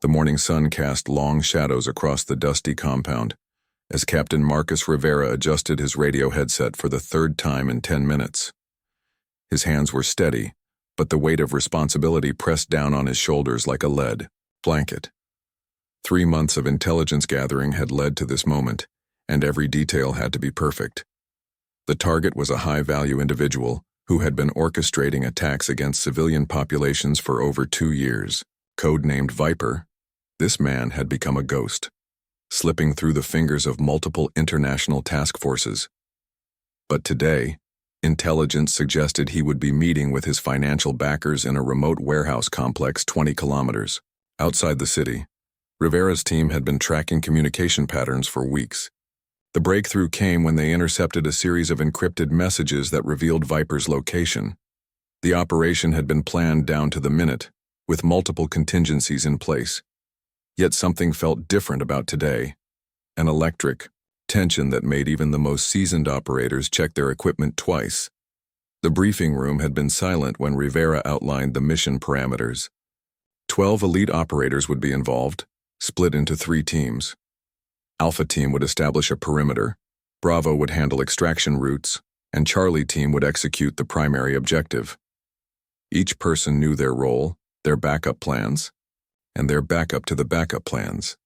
The morning sun cast long shadows across the dusty compound as Captain Marcus Rivera adjusted his radio headset for the third time in 10 minutes. His hands were steady, but the weight of responsibility pressed down on his shoulders like a lead blanket. 3 months of intelligence gathering had led to this moment, and every detail had to be perfect. The target was a high-value individual who had been orchestrating attacks against civilian populations for over 2 years. Codenamed Viper, this man had become a ghost, slipping through the fingers of multiple international task forces. But today, intelligence suggested he would be meeting with his financial backers in a remote warehouse complex 20 kilometers outside the city. Rivera's team had been tracking communication patterns for weeks. The breakthrough came when they intercepted a series of encrypted messages that revealed Viper's location. The operation had been planned down to the minute, with multiple contingencies in place. Yet something felt different about today. An electric tension that made even the most seasoned operators check their equipment twice. The briefing room had been silent when Rivera outlined the mission parameters. 12 elite operators would be involved, split into 3 teams. Alpha Team would establish a perimeter, Bravo would handle extraction routes, and Charlie Team would execute the primary objective. Each person knew their role, their backup plans, and their backup to the backup plans.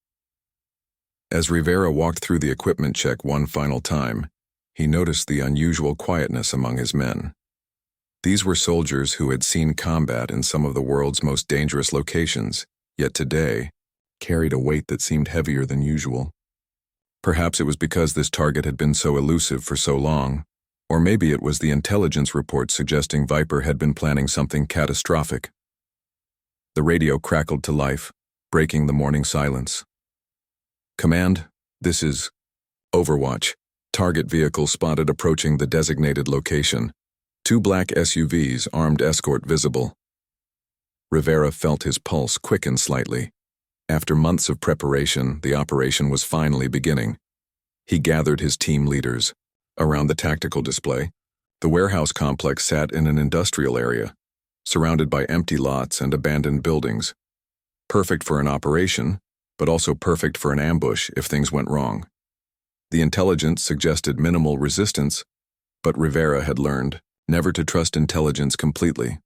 As Rivera walked through the equipment check one final time, he noticed the unusual quietness among his men. These were soldiers who had seen combat in some of the world's most dangerous locations, yet today carried a weight that seemed heavier than usual. Perhaps it was because this target had been so elusive for so long, or maybe it was the intelligence report suggesting Viper had been planning something catastrophic. The radio crackled to life, breaking the morning silence. "Command, this is Overwatch. Target vehicle spotted approaching the designated location. 2 black SUVs, armed escort visible." Rivera felt his pulse quicken slightly. After months of preparation, the operation was finally beginning. He gathered his team leaders. Around the tactical display, the warehouse complex sat in an industrial area, surrounded by empty lots and abandoned buildings. Perfect for an operation, but also perfect for an ambush if things went wrong. The intelligence suggested minimal resistance, but Rivera had learned never to trust intelligence completely.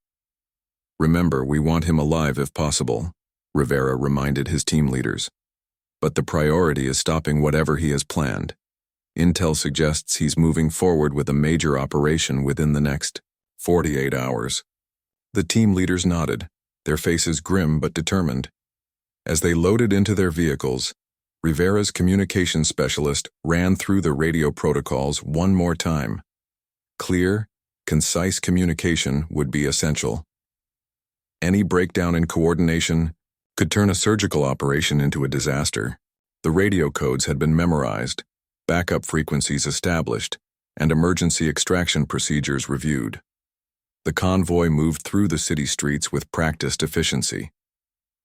"Remember, we want him alive if possible," Rivera reminded his team leaders. "But the priority is stopping whatever he has planned. Intel suggests he's moving forward with a major operation within the next 48 hours. The team leaders nodded, their faces grim but determined. As they loaded into their vehicles, Rivera's communications specialist ran through the radio protocols one more time. Clear, concise communication would be essential. Any breakdown in coordination could turn a surgical operation into a disaster. The radio codes had been memorized, backup frequencies established, and emergency extraction procedures reviewed. The convoy moved through the city streets with practiced efficiency.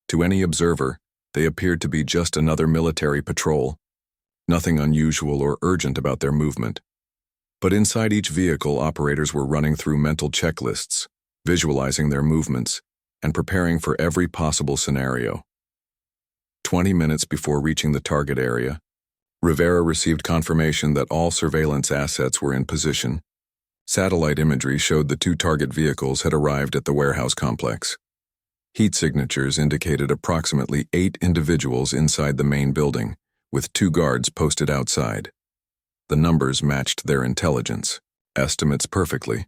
To any observer, they appeared to be just another military patrol. Nothing unusual or urgent about their movement. But inside each vehicle, operators were running through mental checklists, visualizing their movements, and preparing for every possible scenario. 20 minutes before reaching the target area, Rivera received confirmation that all surveillance assets were in position. Satellite imagery showed the 2 target vehicles had arrived at the warehouse complex. Heat signatures indicated approximately 8 individuals inside the main building, with 2 guards posted outside. The numbers matched their intelligence estimates perfectly.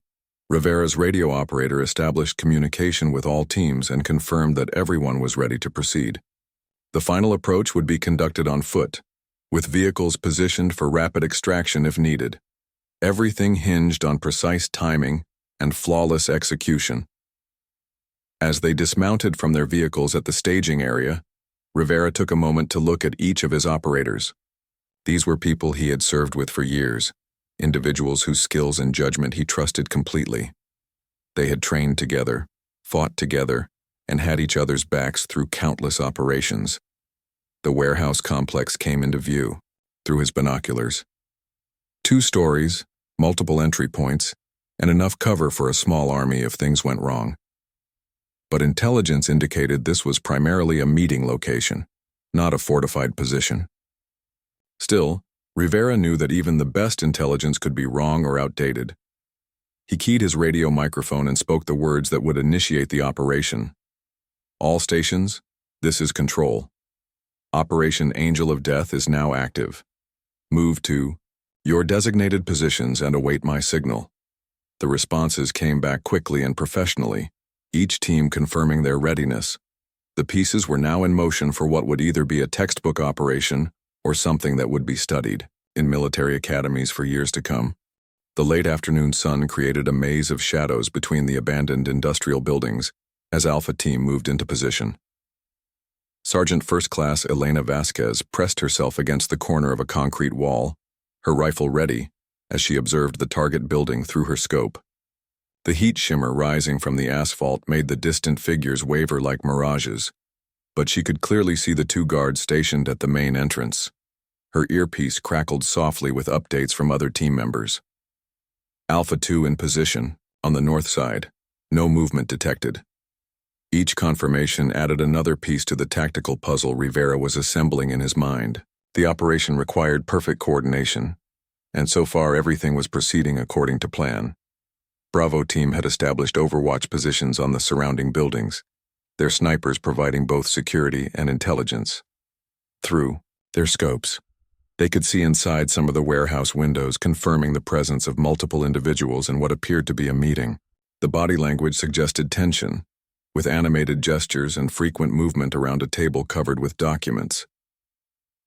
Rivera's radio operator established communication with all teams and confirmed that everyone was ready to proceed. The final approach would be conducted on foot, with vehicles positioned for rapid extraction if needed. Everything hinged on precise timing and flawless execution. As they dismounted from their vehicles at the staging area, Rivera took a moment to look at each of his operators. These were people he had served with for years, individuals whose skills and judgment he trusted completely. They had trained together, fought together, and had each other's backs through countless operations. The warehouse complex came into view through his binoculars. 2 stories, multiple entry points, and enough cover for a small army if things went wrong. but intelligence indicated this was primarily a meeting location, not a fortified position. Still, Rivera knew that even the best intelligence could be wrong or outdated. He keyed his radio microphone and spoke the words that would initiate the operation. All stations, this is Control. Operation Angel of Death is now active. Move to your designated positions and await my signal. The responses came back quickly and professionally, each team confirming their readiness. The pieces were now in motion for what would either be a textbook operation or something that would be studied in military academies for years to come. The late afternoon sun created a maze of shadows between the abandoned industrial buildings as Alpha Team moved into position. Sergeant First Class Elena Vasquez pressed herself against the corner of a concrete wall, her rifle ready, as she observed the target building through her scope. The heat shimmer rising from the asphalt made the distant figures waver like mirages, but she could clearly see the two guards stationed at the main entrance. Her earpiece crackled softly with updates from other team members. Alpha 2 in position, on the north side. No movement detected. Each confirmation added another piece to the tactical puzzle Rivera was assembling in his mind. The operation required perfect coordination, and so far everything was proceeding according to plan. Bravo Team had established overwatch positions on the surrounding buildings, their snipers providing both security and intelligence. Through their scopes, they could see inside some of the warehouse windows, confirming the presence of multiple individuals in what appeared to be a meeting. The body language suggested tension, with animated gestures and frequent movement around a table covered with documents.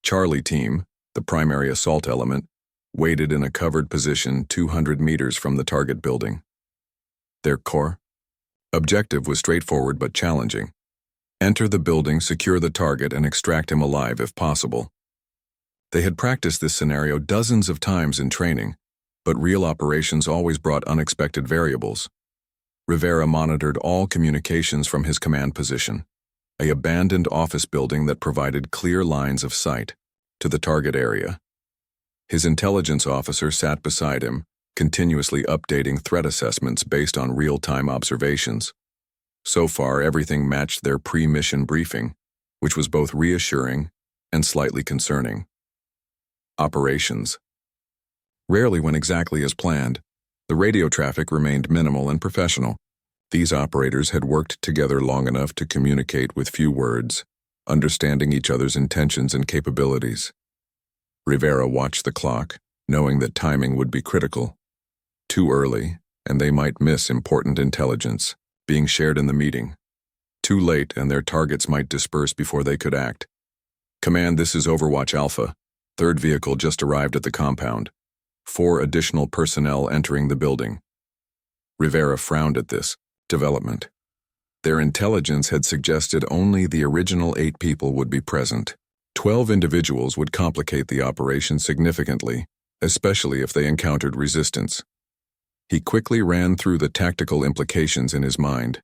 Charlie Team, the primary assault element, waited in a covered position 200 meters from the target building. Their core objective was straightforward but challenging. Enter the building, secure the target, and extract him alive if possible. They had practiced this scenario dozens of times in training, but real operations always brought unexpected variables. Rivera monitored all communications from his command position, an abandoned office building that provided clear lines of sight to the target area. His intelligence officer sat beside him, continuously updating threat assessments based on real-time observations. So far, everything matched their pre-mission briefing, which was both reassuring and slightly concerning. Operations. Rarely went exactly as planned. The radio traffic remained minimal and professional. These operators had worked together long enough to communicate with few words, understanding each other's intentions and capabilities. Rivera watched the clock, knowing that timing would be critical. Too early, and they might miss important intelligence being shared in the meeting. Too late, and their targets might disperse before they could act. Command, this is Overwatch Alpha. Third vehicle just arrived at the compound. 4 additional personnel entering the building. Rivera frowned at this development. Their intelligence had suggested only the original 8 people would be present. 12 individuals would complicate the operation significantly, especially if they encountered resistance. He quickly ran through the tactical implications in his mind.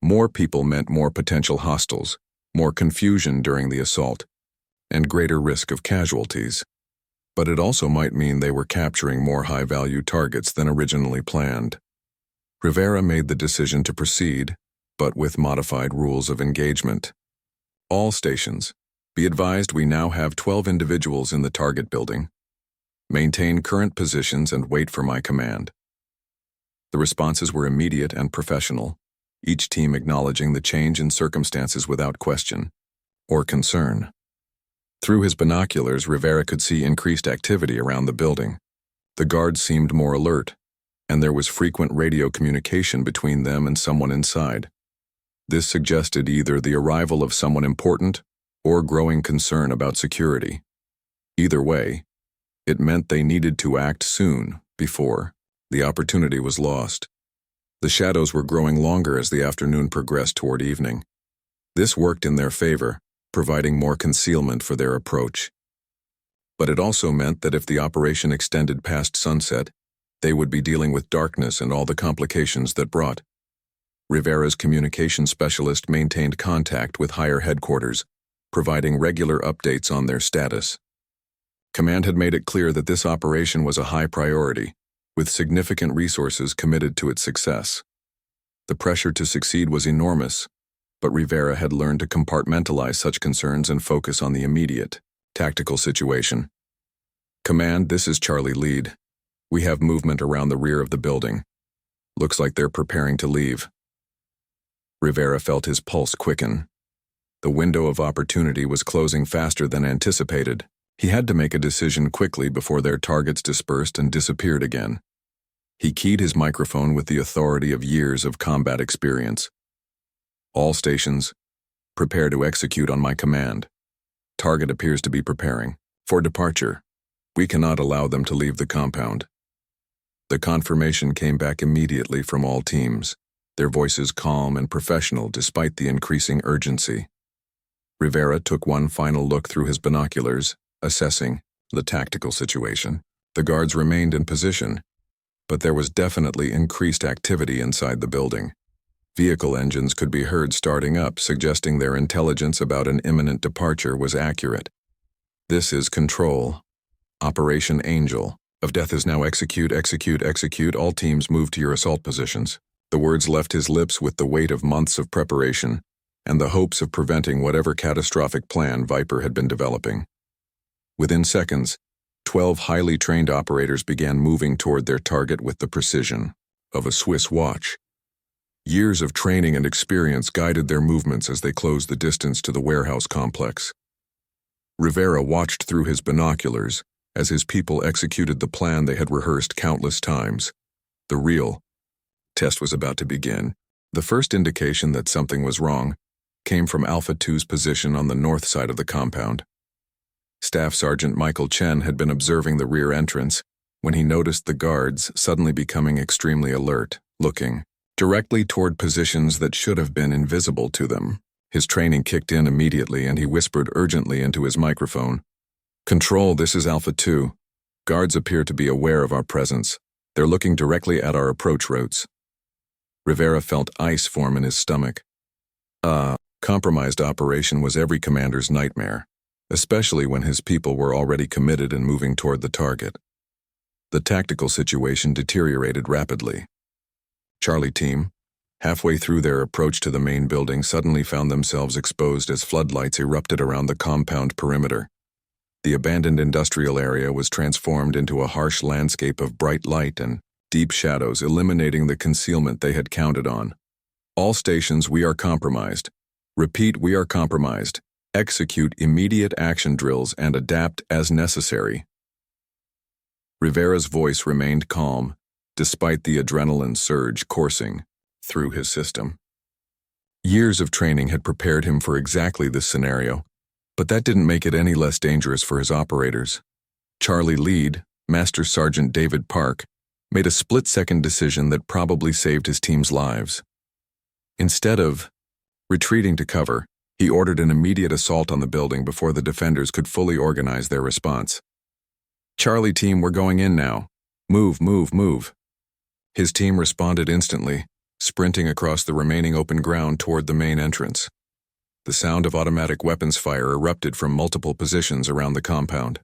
More people meant more potential hostiles, more confusion during the assault, and greater risk of casualties. But it also might mean they were capturing more high-value targets than originally planned. Rivera made the decision to proceed, but with modified rules of engagement. All stations, be advised we now have 12 individuals in the target building. Maintain current positions and wait for my command. The responses were immediate and professional, each team acknowledging the change in circumstances without question or concern. Through his binoculars, Rivera could see increased activity around the building. The guards seemed more alert, and there was frequent radio communication between them and someone inside. This suggested either the arrival of someone important or growing concern about security. Either way, it meant they needed to act soon before the opportunity was lost. The shadows were growing longer as the afternoon progressed toward evening. This worked in their favor, providing more concealment for their approach. But it also meant that if the operation extended past sunset, they would be dealing with darkness and all the complications that brought. Rivera's communication specialist maintained contact with higher headquarters, providing regular updates on their status. Command had made it clear that this operation was a high priority, with significant resources committed to its success. The pressure to succeed was enormous, but Rivera had learned to compartmentalize such concerns and focus on the immediate, tactical situation. Command, this is Charlie Lead. We have movement around the rear of the building. Looks like they're preparing to leave. Rivera felt his pulse quicken. The window of opportunity was closing faster than anticipated. He had to make a decision quickly before their targets dispersed and disappeared again. He keyed his microphone with the authority of years of combat experience. All stations, prepare to execute on my command. Target appears to be preparing for departure. We cannot allow them to leave the compound. The confirmation came back immediately from all teams, their voices calm and professional despite the increasing urgency. Rivera took one final look through his binoculars, assessing the tactical situation. The guards remained in position, but there was definitely increased activity inside the building. Vehicle engines could be heard starting up, suggesting their intelligence about an imminent departure was accurate. This is Control. Operation Angel of Death is now execute. All teams move to your assault positions. The words left his lips with the weight of months of preparation and the hopes of preventing whatever catastrophic plan Viper had been developing. Within seconds, 12 highly trained operators began moving toward their target with the precision of a Swiss watch. Years of training and experience guided their movements as they closed the distance to the warehouse complex. Rivera watched through his binoculars as his people executed the plan they had rehearsed countless times. The real test was about to begin. The first indication that something was wrong came from Alpha 2's position on the north side of the compound. Staff Sergeant Michael Chen had been observing the rear entrance when he noticed the guards suddenly becoming extremely alert, looking directly toward positions that should have been invisible to them. His training kicked in immediately and he whispered urgently into his microphone. Control, this is Alpha 2. Guards appear to be aware of our presence. They're looking directly at our approach routes. Rivera felt ice form in his stomach. Compromised operation was every commander's nightmare, especially when his people were already committed and moving toward the target. The tactical situation deteriorated rapidly. Charlie team, halfway through their approach to the main building, suddenly found themselves exposed as floodlights erupted around the compound perimeter. The abandoned industrial area was transformed into a harsh landscape of bright light and deep shadows, eliminating the concealment they had counted on. All stations, we are compromised. Repeat, we are compromised. Execute immediate action drills and adapt as necessary. Rivera's voice remained calm, despite the adrenaline surge coursing through his system. Years of training had prepared him for exactly this scenario, but that didn't make it any less dangerous for his operators. Charlie Lead, Master Sergeant David Park, made a split-second decision that probably saved his team's lives. Instead of retreating to cover, he ordered an immediate assault on the building before the defenders could fully organize their response. Charlie team, we're going in now. Move, move, move. His team responded instantly, sprinting across the remaining open ground toward the main entrance. The sound of automatic weapons fire erupted from multiple positions around the compound.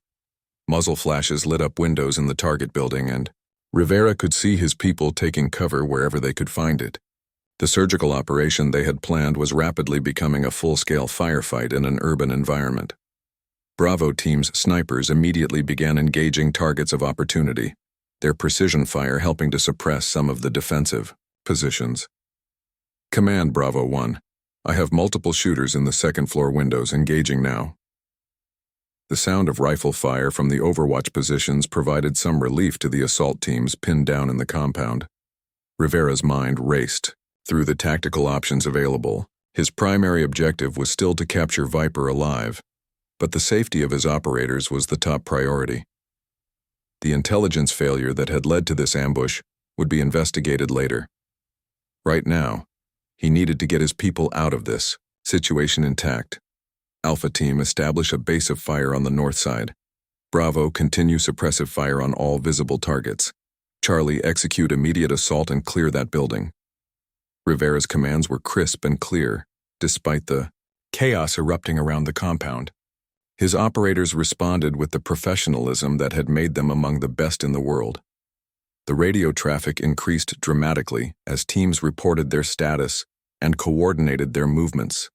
Muzzle flashes lit up windows in the target building, and Rivera could see his people taking cover wherever they could find it. The surgical operation they had planned was rapidly becoming a full-scale firefight in an urban environment. Bravo team's snipers immediately began engaging targets of opportunity, their precision fire helping to suppress some of the defensive positions. Command Bravo 1. I have multiple shooters in the second-floor windows engaging now. The sound of rifle fire from the overwatch positions provided some relief to the assault teams pinned down in the compound. Rivera's mind raced through the tactical options available. His primary objective was still to capture Viper alive, but the safety of his operators was the top priority. The intelligence failure that had led to this ambush would be investigated later. Right now, he needed to get his people out of this situation intact. Alpha Team, establish a base of fire on the north side. Bravo, continue suppressive fire on all visible targets. Charlie, execute immediate assault and clear that building. Rivera's commands were crisp and clear, despite the chaos erupting around the compound. His operators responded with the professionalism that had made them among the best in the world. The radio traffic increased dramatically as teams reported their status and coordinated their movements.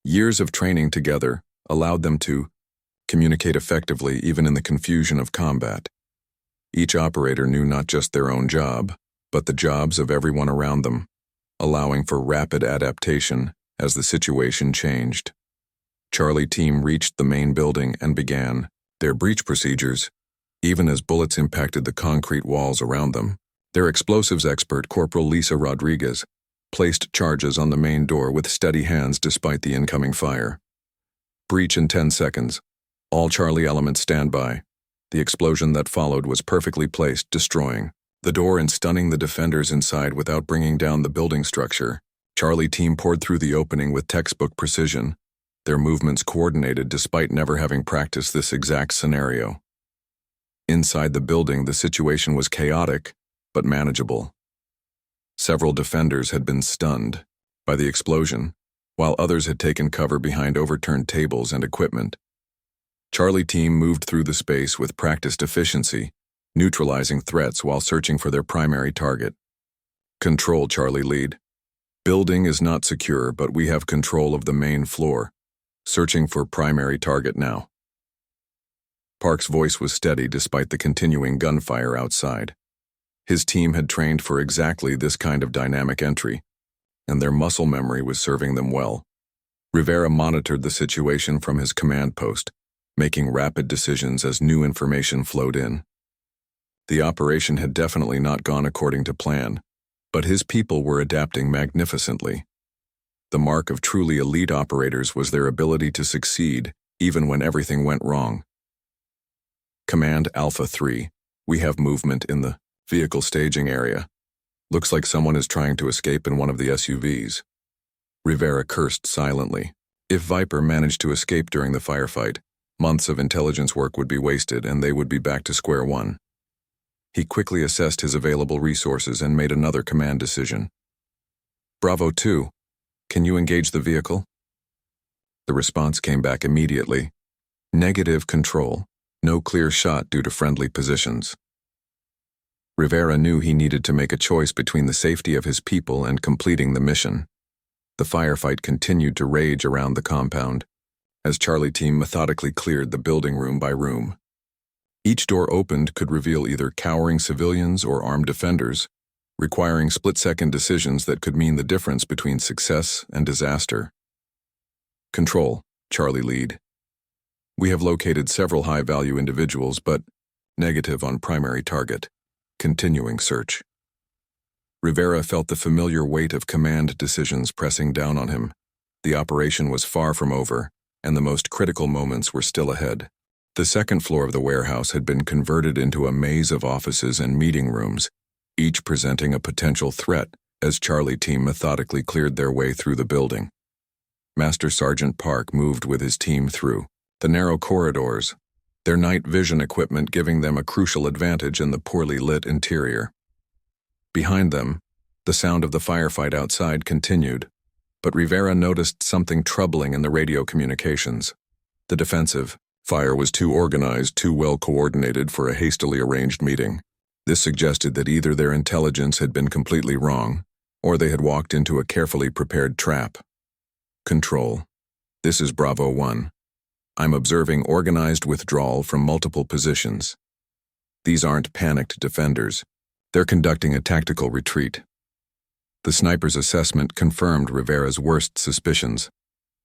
Years of training together allowed them to communicate effectively even in the confusion of combat. Each operator knew not just their own job, but the jobs of everyone around them, allowing for rapid adaptation as the situation changed. Charlie team reached the main building and began their breach procedures, even as bullets impacted the concrete walls around them. Their explosives expert, Corporal Lisa Rodriguez, placed charges on the main door with steady hands despite the incoming fire. Breach in 10 seconds. All Charlie elements stand by. The explosion that followed was perfectly placed, destroying the door and stunning the defenders inside without bringing down the building structure. Charlie team poured through the opening with textbook precision, their movements coordinated despite never having practiced this exact scenario. Inside the building, the situation was chaotic, but manageable. Several defenders had been stunned by the explosion, while others had taken cover behind overturned tables and equipment. Charlie team moved through the space with practiced efficiency, neutralizing threats while searching for their primary target. Control, Charlie lead. Building is not secure, but we have control of the main floor. Searching for primary target now. Park's voice was steady despite the continuing gunfire outside. His team had trained for exactly this kind of dynamic entry, and their muscle memory was serving them well. Rivera monitored the situation from his command post, making rapid decisions as new information flowed in. The operation had definitely not gone according to plan, but his people were adapting magnificently. The mark of truly elite operators was their ability to succeed even when everything went wrong. Command Alpha 3, we have movement in the vehicle staging area. Looks like someone is trying to escape in one of the SUVs. Rivera cursed silently. If Viper managed to escape during the firefight, months of intelligence work would be wasted and they would be back to square one. He quickly assessed his available resources and made another command decision. Bravo 2, can you engage the vehicle? The response came back immediately. Negative control. No clear shot due to friendly positions. Rivera knew he needed to make a choice between the safety of his people and completing the mission. The firefight continued to rage around the compound, as Charlie team methodically cleared the building room by room. Each door opened could reveal either cowering civilians or armed defenders, requiring split-second decisions that could mean the difference between success and disaster. Control, Charlie lead. We have located several high-value individuals, but negative on primary target. Continuing search. Rivera felt the familiar weight of command decisions pressing down on him. The operation was far from over, and the most critical moments were still ahead. The second floor of the warehouse had been converted into a maze of offices and meeting rooms, each presenting a potential threat as Charlie team methodically cleared their way through the building. Master Sergeant Park moved with his team through the narrow corridors, their night vision equipment giving them a crucial advantage in the poorly lit interior. Behind them, the sound of the firefight outside continued, but Rivera noticed something troubling in the radio communications. The defensive fire was too organized, too well coordinated for a hastily arranged meeting. This suggested that either their intelligence had been completely wrong, or they had walked into a carefully prepared trap. Control. This is Bravo 1. I'm observing organized withdrawal from multiple positions. These aren't panicked defenders. They're conducting a tactical retreat. The sniper's assessment confirmed Rivera's worst suspicions.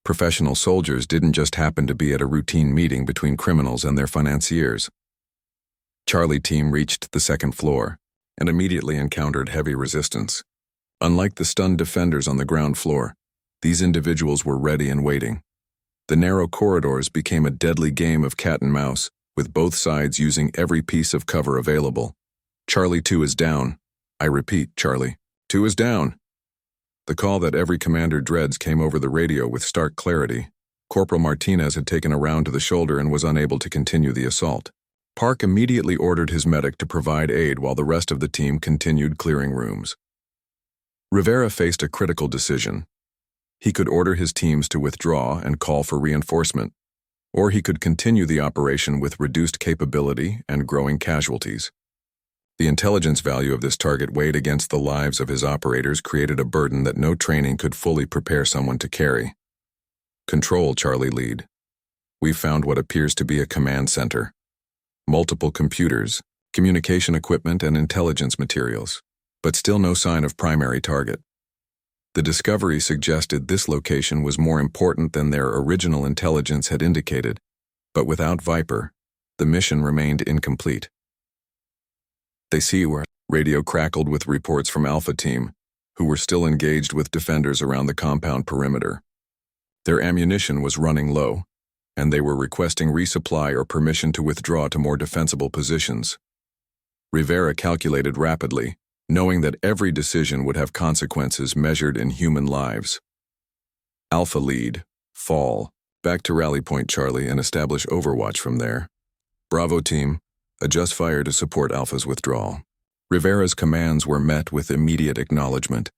Professional soldiers didn't just happen to be at a routine meeting between criminals and their financiers. Charlie team reached the second floor and immediately encountered heavy resistance. Unlike the stunned defenders on the ground floor, these individuals were ready and waiting. The narrow corridors became a deadly game of cat and mouse, with both sides using every piece of cover available. Charlie 2 is down. I repeat, Charlie 2 is down. The call that every commander dreads came over the radio with stark clarity. Corporal Martinez had taken a round to the shoulder and was unable to continue the assault. Park immediately ordered his medic to provide aid while the rest of the team continued clearing rooms. Rivera faced a critical decision. He could order his teams to withdraw and call for reinforcement, or he could continue the operation with reduced capability and growing casualties. The intelligence value of this target weighed against the lives of his operators created a burden that no training could fully prepare someone to carry. Control, Charlie Lead. We found what appears to be a command center. Multiple computers, communication equipment, and intelligence materials, but still no sign of primary target. The discovery suggested this location was more important than their original intelligence had indicated, but without Viper, the mission remained incomplete. They see where radio crackled with reports from Alpha Team, who were still engaged with defenders around the compound perimeter. Their ammunition was running low, and they were requesting resupply or permission to withdraw to more defensible positions. Rivera calculated rapidly, knowing that every decision would have consequences measured in human lives. Alpha Lead, fall, back to rally point Charlie and establish overwatch from there. Bravo Team, adjust fire to support Alpha's withdrawal. Rivera's commands were met with immediate acknowledgement,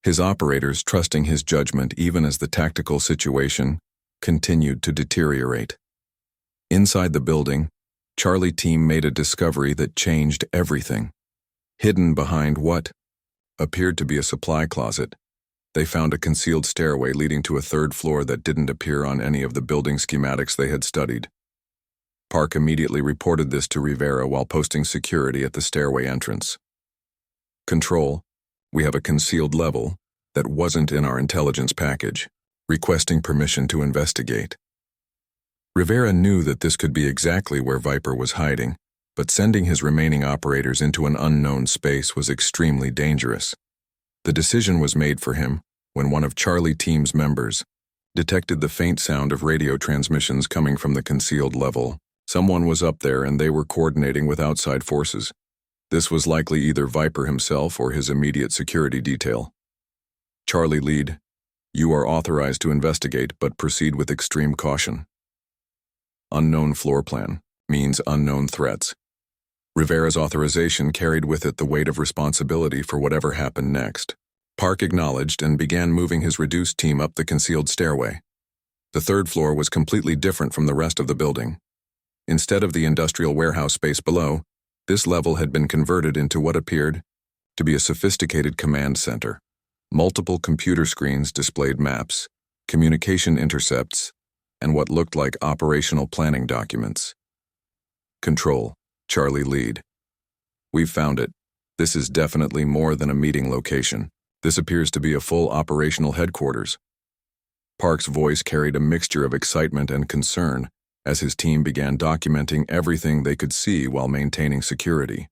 his operators trusting his judgment even as the tactical situation continued to deteriorate. Inside the building, Charlie Team made a discovery that changed everything. Hidden behind what appeared to be a supply closet, they found a concealed stairway leading to a third floor that didn't appear on any of the building schematics they had studied. Park immediately reported this to Rivera while posting security at the stairway entrance. Control, we have a concealed level that wasn't in our intelligence package, requesting permission to investigate. Rivera knew that this could be exactly where Viper was hiding, but sending his remaining operators into an unknown space was extremely dangerous. The decision was made for him when one of Charlie Team's members detected the faint sound of radio transmissions coming from the concealed level. Someone was up there and they were coordinating with outside forces. This was likely either Viper himself or his immediate security detail. Charlie Lead, you are authorized to investigate but proceed with extreme caution. Unknown floor plan means unknown threats. Rivera's authorization carried with it the weight of responsibility for whatever happened next. Park acknowledged and began moving his reduced team up the concealed stairway. The third floor was completely different from the rest of the building. Instead of the industrial warehouse space below, this level had been converted into what appeared to be a sophisticated command center. Multiple computer screens displayed maps, communication intercepts, and what looked like operational planning documents. Control, Charlie Lead. We've found it. This is definitely more than a meeting location. This appears to be a full operational headquarters. Park's voice carried a mixture of excitement and concern as his team began documenting everything they could see while maintaining security.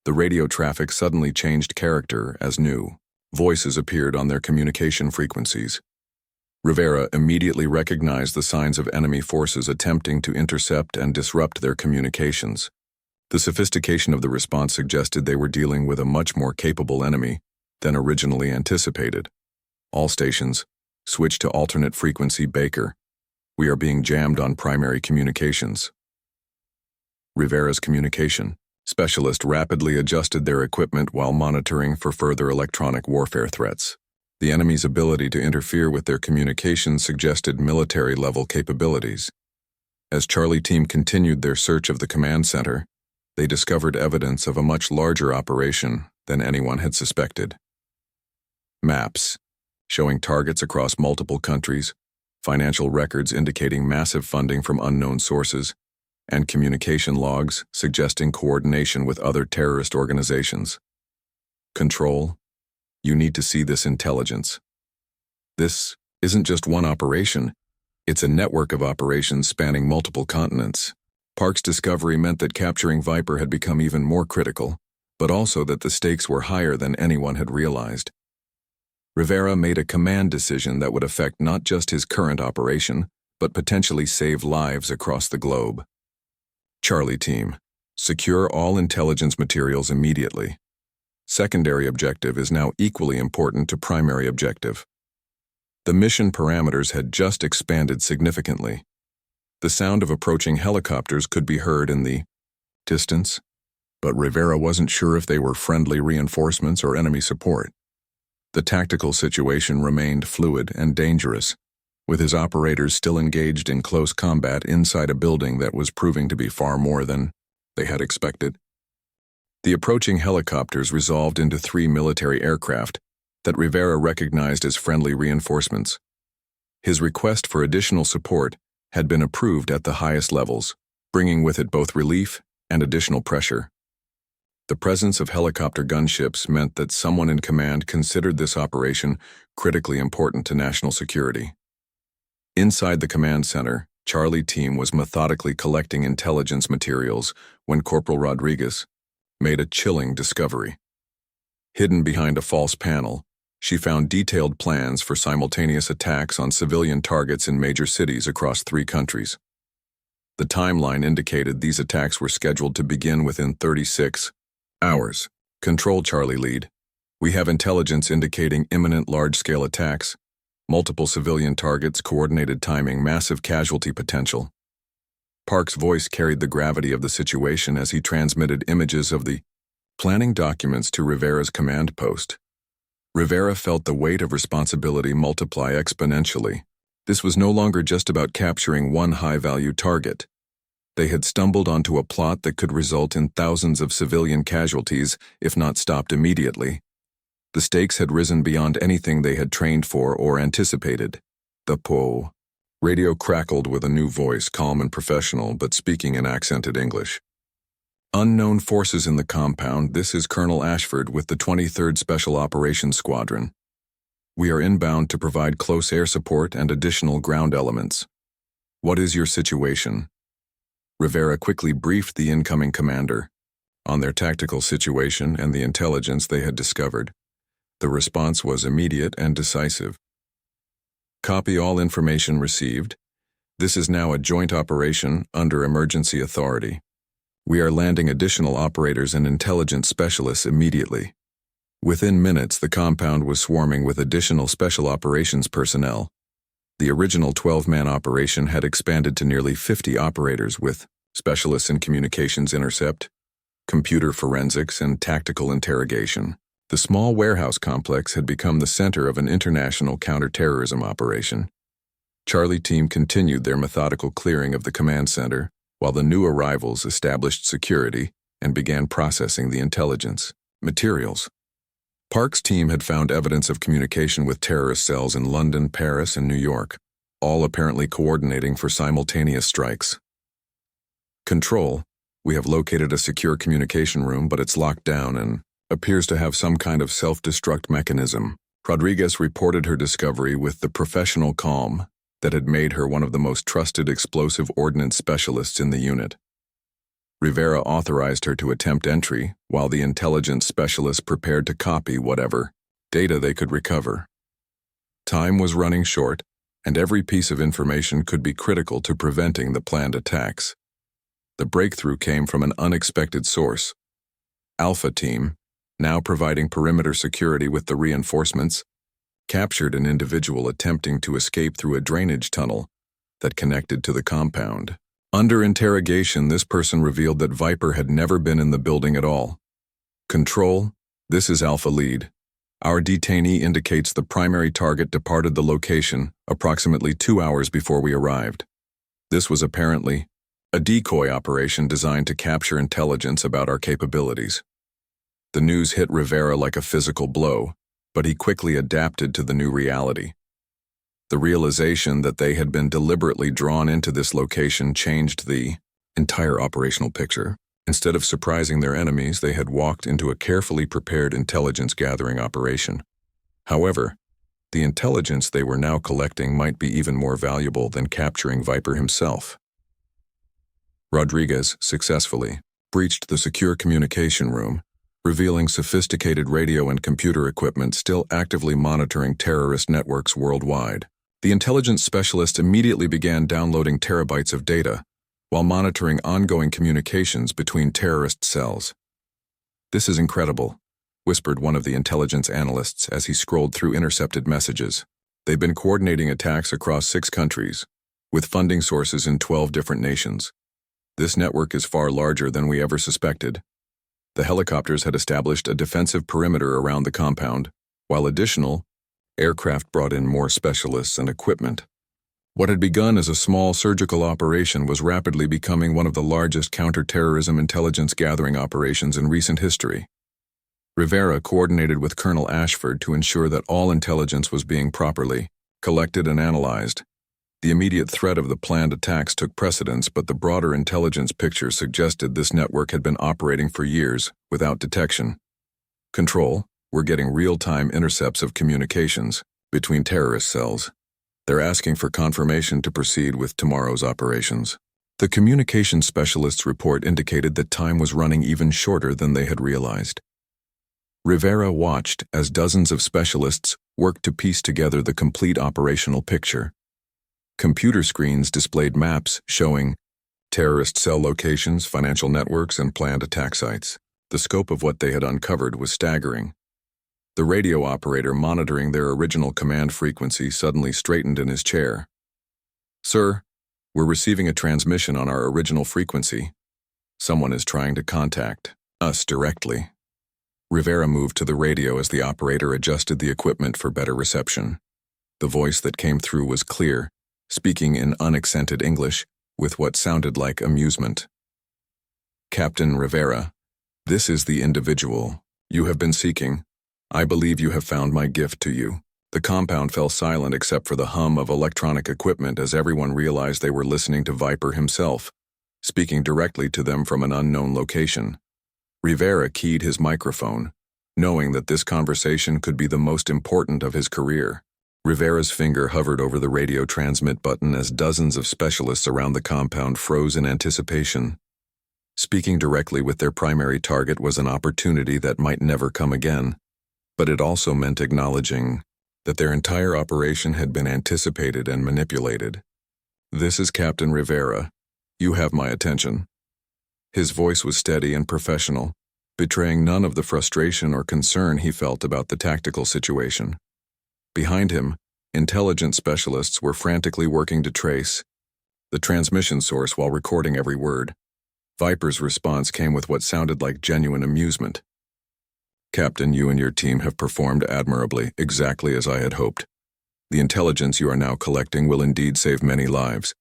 The radio traffic suddenly changed character as new voices appeared on their communication frequencies. Rivera immediately recognized the signs of enemy forces attempting to intercept and disrupt their communications. The sophistication of the response suggested they were dealing with a much more capable enemy than originally anticipated. All stations, switch to alternate frequency Baker. We are being jammed on primary communications. Rivera's communication specialist rapidly adjusted their equipment while monitoring for further electronic warfare threats. The enemy's ability to interfere with their communications suggested military-level capabilities. As Charlie Team continued their search of the command center, they discovered evidence of a much larger operation than anyone had suspected. Maps, showing targets across multiple countries, financial records indicating massive funding from unknown sources, and communication logs suggesting coordination with other terrorist organizations. Control, you need to see this intelligence. This isn't just one operation, it's a network of operations spanning multiple continents. Park's discovery meant that capturing Viper had become even more critical, but also that the stakes were higher than anyone had realized. Rivera made a command decision that would affect not just his current operation, but potentially save lives across the globe. Charlie Team, secure all intelligence materials immediately. Secondary objective is now equally important to primary objective. The mission parameters had just expanded significantly. The sound of approaching helicopters could be heard in the distance, but Rivera wasn't sure if they were friendly reinforcements or enemy support. The tactical situation remained fluid and dangerous, with his operators still engaged in close combat inside a building that was proving to be far more than they had expected. The approaching helicopters resolved into 3 military aircraft that Rivera recognized as friendly reinforcements. His request for additional support had been approved at the highest levels, bringing with it both relief and additional pressure. The presence of helicopter gunships meant that someone in command considered this operation critically important to national security. Inside the command center, Charlie team was methodically collecting intelligence materials when Corporal Rodriguez made a chilling discovery. Hidden behind a false panel, she found detailed plans for simultaneous attacks on civilian targets in major cities across 3 countries. The timeline indicated these attacks were scheduled to begin within 36 hours. Control Charlie lead. We have intelligence indicating imminent large-scale attacks, multiple civilian targets, coordinated timing, massive casualty potential. Park's voice carried the gravity of the situation as he transmitted images of the planning documents to Rivera's command post. Rivera felt the weight of responsibility multiply exponentially. This was no longer just about capturing one high-value target. They had stumbled onto a plot that could result in thousands of civilian casualties if not stopped immediately. The stakes had risen beyond anything they had trained for or anticipated. The PO radio crackled with a new voice, calm and professional, but speaking in accented English. Unknown forces in the compound. This is Colonel Ashford with the 23rd Special Operations Squadron. We are inbound to provide close air support and additional ground elements. What is your situation? Rivera quickly briefed the incoming commander on their tactical situation and the intelligence they had discovered. The response was immediate and decisive. Copy all information received. This is now a joint operation under emergency authority. We are landing additional operators and intelligence specialists immediately. Within minutes, the compound was swarming with additional special operations personnel. The original 12-man operation had expanded to nearly 50 operators with specialists in communications intercept, computer forensics, and tactical interrogation. The small warehouse complex had become the center of an international counterterrorism operation. Charlie team continued their methodical clearing of the command center, while the new arrivals established security and began processing the intelligence materials. Park's team had found evidence of communication with terrorist cells in London, Paris, and New York, all apparently coordinating for simultaneous strikes. Control, we have located a secure communication room, but it's locked down and appears to have some kind of self-destruct mechanism. Rodriguez reported her discovery with the professional calm that had made her one of the most trusted explosive ordnance specialists in the unit. Rivera authorized her to attempt entry, while the intelligence specialist prepared to copy whatever data they could recover. Time was running short, and every piece of information could be critical to preventing the planned attacks. The breakthrough came from an unexpected source. Alpha Team, now providing perimeter security with the reinforcements, captured an individual attempting to escape through a drainage tunnel that connected to the compound. Under interrogation, this person revealed that Viper had never been in the building at all. Control, this is Alpha Lead. Our detainee indicates the primary target departed the location approximately 2 hours before we arrived. This was apparently a decoy operation designed to capture intelligence about our capabilities. The news hit Rivera like a physical blow, but he quickly adapted to the new reality. The realization that they had been deliberately drawn into this location changed the entire operational picture. Instead of surprising their enemies, they had walked into a carefully prepared intelligence-gathering operation. However, the intelligence they were now collecting might be even more valuable than capturing Viper himself. Rodriguez successfully breached the secure communication room, revealing sophisticated radio and computer equipment still actively monitoring terrorist networks worldwide. The intelligence specialist immediately began downloading terabytes of data, while monitoring ongoing communications between terrorist cells. "This is incredible," whispered one of the intelligence analysts as he scrolled through intercepted messages. "They've been coordinating attacks across 6 countries, with funding sources in 12 different nations. This network is far larger than we ever suspected." The helicopters had established a defensive perimeter around the compound, while additional aircraft brought in more specialists and equipment. What had begun as a small surgical operation was rapidly becoming one of the largest counter-terrorism intelligence gathering operations in recent history. Rivera coordinated with Colonel Ashford to ensure that all intelligence was being properly collected and analyzed. The immediate threat of the planned attacks took precedence, but the broader intelligence picture suggested this network had been operating for years without detection. Control, we're getting real-time intercepts of communications between terrorist cells. They're asking for confirmation to proceed with tomorrow's operations. The communications specialist's report indicated that time was running even shorter than they had realized. Rivera watched as dozens of specialists worked to piece together the complete operational picture. Computer screens displayed maps showing terrorist cell locations, financial networks, and planned attack sites. The scope of what they had uncovered was staggering. The radio operator monitoring their original command frequency suddenly straightened in his chair. "Sir, we're receiving a transmission on our original frequency. Someone is trying to contact us directly." Rivera moved to the radio as the operator adjusted the equipment for better reception. The voice that came through was clear, speaking in unaccented English with what sounded like amusement. "Captain Rivera, this is the individual you have been seeking. I believe you have found my gift to you." The compound fell silent except for the hum of electronic equipment as everyone realized they were listening to Viper himself, speaking directly to them from an unknown location. Rivera keyed his microphone, knowing that this conversation could be the most important of his career. Rivera's finger hovered over the radio transmit button as dozens of specialists around the compound froze in anticipation. Speaking directly with their primary target was an opportunity that might never come again. But it also meant acknowledging that their entire operation had been anticipated and manipulated. "This is Captain Rivera. You have my attention." His voice was steady and professional, betraying none of the frustration or concern he felt about the tactical situation. Behind him, intelligence specialists were frantically working to trace the transmission source while recording every word. Viper's response came with what sounded like genuine amusement. "Captain, you and your team have performed admirably, exactly as I had hoped. The intelligence you are now collecting will indeed save many lives,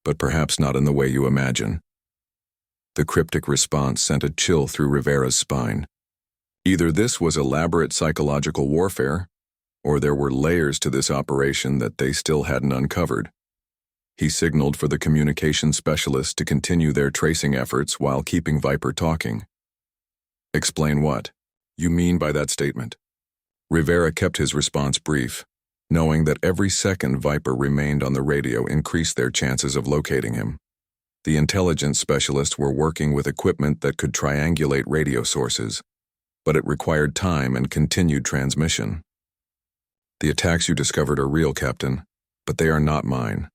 but perhaps not in the way you imagine." The cryptic response sent a chill through Rivera's spine. Either this was elaborate psychological warfare, or there were layers to this operation that they still hadn't uncovered. He signaled for the communication specialists to continue their tracing efforts while keeping Viper talking. "Explain what you mean by that statement?" Rivera kept his response brief, knowing that every second Viper remained on the radio increased their chances of locating him. The intelligence specialists were working with equipment that could triangulate radio sources, but it required time and continued transmission. "The attacks you discovered are real, Captain, but they are not mine.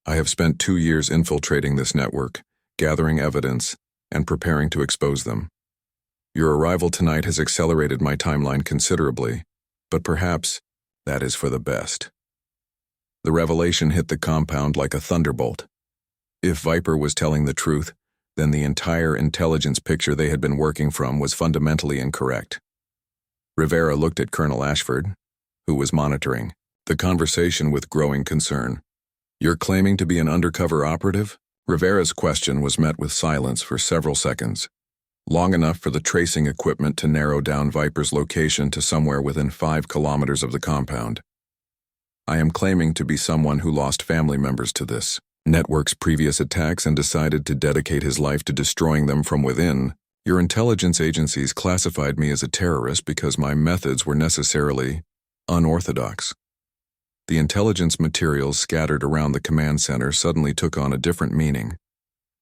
I have spent 2 years infiltrating this network, gathering evidence, and preparing to expose them. Your arrival tonight has accelerated my timeline considerably, but perhaps that is for the best." The revelation hit the compound like a thunderbolt. If Viper was telling the truth, then the entire intelligence picture they had been working from was fundamentally incorrect. Rivera looked at Colonel Ashford, who was monitoring the conversation with growing concern. "You're claiming to be an undercover operative?" Rivera's question was met with silence for several seconds, long enough for the tracing equipment to narrow down Viper's location to somewhere within 5 kilometers of the compound. "I am claiming to be someone who lost family members to this network's previous attacks and decided to dedicate his life to destroying them from within. Your intelligence agencies classified me as a terrorist because my methods were necessarily unorthodox." The intelligence materials scattered around the command center suddenly took on a different meaning.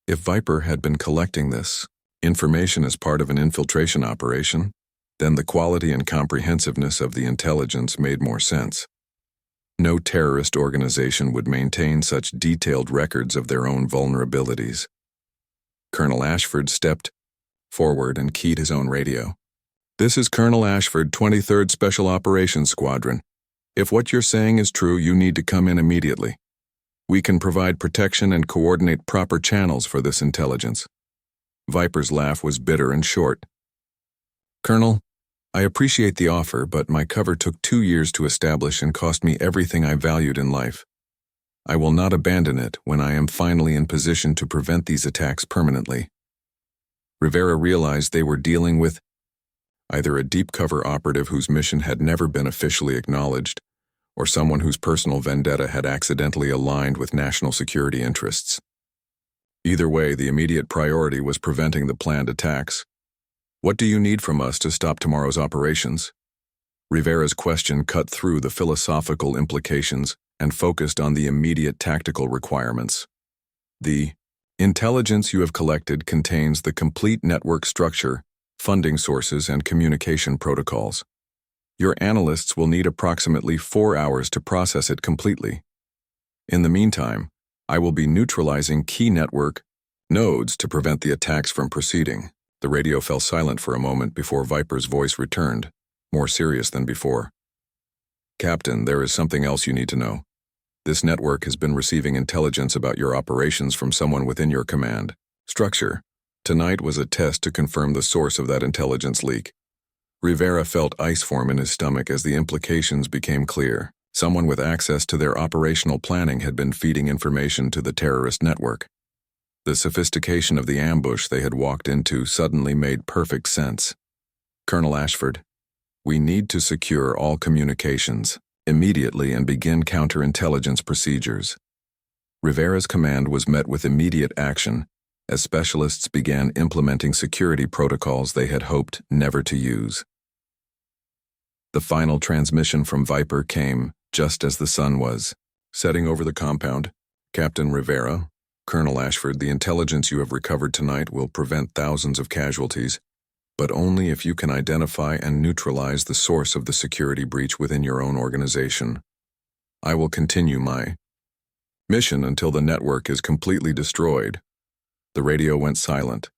If Viper had been collecting this information as part of an infiltration operation, then the quality and comprehensiveness of the intelligence made more sense. No terrorist organization would maintain such detailed records of their own vulnerabilities. Colonel Ashford stepped forward and keyed his own radio. "This is Colonel Ashford, 23rd Special Operations Squadron. If what you're saying is true, you need to come in immediately. We can provide protection and coordinate proper channels for this intelligence." Viper's laugh was bitter and short. "Colonel, I appreciate the offer, but my cover took 2 years to establish and cost me everything I valued in life. I will not abandon it when I am finally in position to prevent these attacks permanently. Rivera realized they were dealing with either a deep-cover operative whose mission had never been officially acknowledged, or someone whose personal vendetta had accidentally aligned with national security interests. Either way, the immediate priority was preventing the planned attacks. "What do you need from us to stop tomorrow's operations?" Rivera's question cut through the philosophical implications and focused on the immediate tactical requirements. The intelligence you have collected contains the complete network structure, funding sources, and communication protocols. Your analysts will need approximately 4 hours to process it completely. In the meantime, I will be neutralizing key network nodes to prevent the attacks from proceeding. The radio fell silent for a moment before Viper's voice returned, more serious than before. "Captain, there is something else you need to know. This network has been receiving intelligence about your operations from someone within your command structure. Tonight was a test to confirm the source of that intelligence leak." Rivera felt ice form in his stomach as the implications became clear. Someone with access to their operational planning had been feeding information to the terrorist network. The sophistication of the ambush they had walked into suddenly made perfect sense. "Colonel Ashford, we need to secure all communications immediately and begin counterintelligence procedures." Rivera's command was met with immediate action as specialists began implementing security protocols they had hoped never to use. The final transmission from Viper came just as the sun was setting over the compound. "Captain Rivera, Colonel Ashford, the intelligence you have recovered tonight will prevent thousands of casualties, but only if you can identify and neutralize the source of the security breach within your own organization. I will continue my mission until the network is completely destroyed." The radio went silent,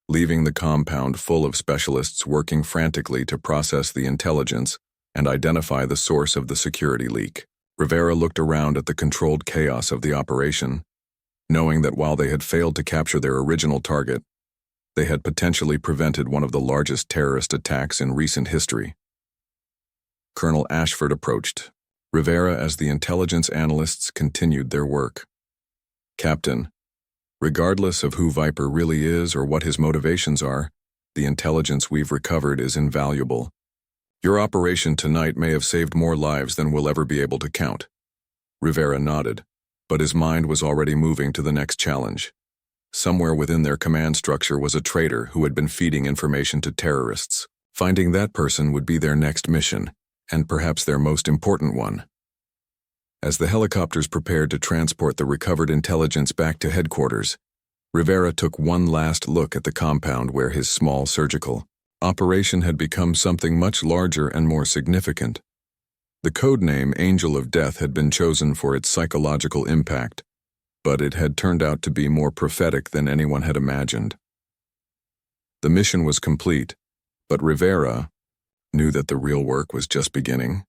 leaving the compound full of specialists working frantically to process the intelligence and identify the source of the security leak. Rivera looked around at the controlled chaos of the operation, knowing that while they had failed to capture their original target, they had potentially prevented one of the largest terrorist attacks in recent history. Colonel Ashford approached Rivera as the intelligence analysts continued their work. "Captain, regardless of who Viper really is or what his motivations are, the intelligence we've recovered is invaluable. Your operation tonight may have saved more lives than we'll ever be able to count." Rivera nodded, but his mind was already moving to the next challenge. Somewhere within their command structure was a traitor who had been feeding information to terrorists. Finding that person would be their next mission, and perhaps their most important one. As the helicopters prepared to transport the recovered intelligence back to headquarters, Rivera took one last look at the compound where his small surgical operation had become something much larger and more significant. The codename Angel of Death had been chosen for its psychological impact, but it had turned out to be more prophetic than anyone had imagined. The mission was complete, but Rivera knew that the real work was just beginning.